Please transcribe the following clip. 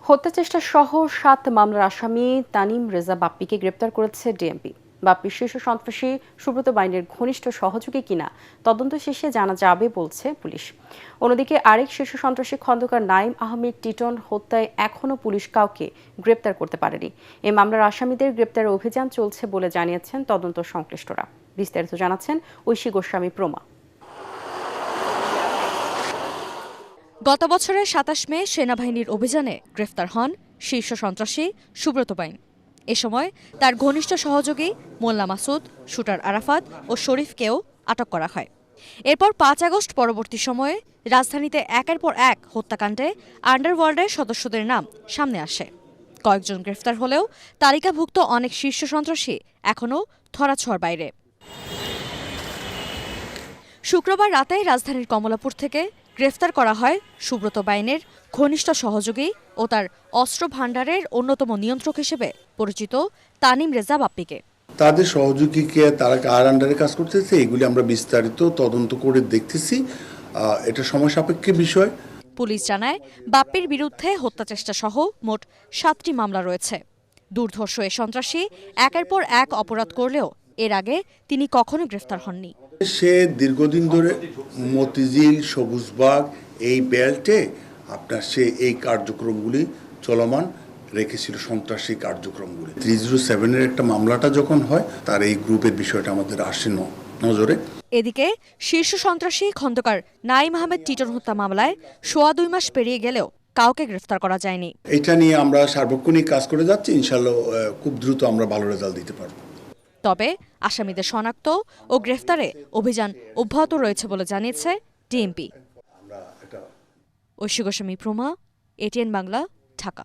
হত্যা চেষ্টা সহ 7 মামলার আসামি তানিম রেজা বাপ্পিকে গ্রেপ্তার করেছে ডিএমপি। বাপ্পির শীর্ষ সন্ত্রাসী সুব্রত বাইনের ঘনিষ্ঠ সহযোগী কিনা তদন্ত শেষে জানা যাবে বলছে পুলিশ। অন্যদিকে আরেক শীর্ষ সন্ত্রাসী খন্দকার নাইম আহমেদ টিটন হত্যায় এখনও পুলিশ কাউকে গ্রেপ্তার করতে পারেনি। এই মামলার আসামিদের গ্রেপ্তারের অভিযান চলছে বলে জানিয়েছেন তদন্ত সংশ্লিষ্টরা। বিস্তারিত জানাচ্ছেন ঐশী গোস্বামী প্রমা। গত বছরের ২৭ মে সেনাবাহিনীর অভিযানে গ্রেফতার হন শীর্ষ সন্ত্রাসী সুব্রত বাইন। এ সময় তার ঘনিষ্ঠ সহযোগী মোল্লা মাসুদ, শুটার আরাফাত ও শরীফকেও আটক করা হয়। এরপর ৫ আগস্ট পরবর্তী সময়ে রাজধানীতে একের পর এক হত্যাকাণ্ডে আন্ডারওয়ার্ল্ডের সদস্যদের নাম সামনে আসে। কয়েকজন গ্রেফতার হলেও তালিকাভুক্ত অনেক শীর্ষ সন্ত্রাসী এখনও ধরাছোঁয়ার বাইরে। শুক্রবার রাতে রাজধানীর কমলাপুর থেকে গ্রেফতার করা হয় সুব্রত বাইনের ঘনিষ্ঠ সহযোগী ও তার অস্ত্র ভাণ্ডারের অন্যতম নিয়ন্ত্রক হিসেবে পরিচিত তানিম রেজা বাপ্পিকে। তাদের সহযোগীকে তারা কার আন্ডারে কাজ করতেছে এগুলি আমরা বিস্তারিত তদন্ত করে দেখতেছি। এটা সময় সাপেক্ষ বিষয়। পুলিশ জানায় বাপ্পির বিরুদ্ধে হত্যাচেষ্টা সহ মোট 7টি মামলা রয়েছে। দুর্ধর্ষ এ সন্ত্রাসী একের পর এক অপরাধ করলেও এর আগে তিনি কখনো গ্রেফতার হননি। সে দীর্ঘদিন ধরে মতিঝিল, সবুজবাগ এই বেল্টে সে এই কার্যক্রমগুলি চলমান রেখেছিল, সন্ত্রাসী কার্যক্রমগুলি। 307-এর একটা মামলাটা যখন হয় তার এই গ্রুপের বিষয়টা আমাদের আসে নজরে। এদিকে শীর্ষ সন্ত্রাসী খন্দকার নাইম আহমেদ টিটন হত্যা মামলায় 2.5 মাস পেরিয়ে গেলেও কাউকে গ্রেফতার করা যায়নি। এটা নিয়ে আমরা সার্বক্ষণিক কাজ করে যাচ্ছি। ইনশাআল্লাহ খুব দ্রুত আমরা ভালো রেজাল্ট দিতে পারব। তবে আসামিদের শনাক্ত ও গ্রেফতারে অভিযান অব্যাহত রয়েছে বলে জানিয়েছে ডিএমপি। ঐশী গোস্বামী প্রমা, এটিএন বাংলা, ঢাকা।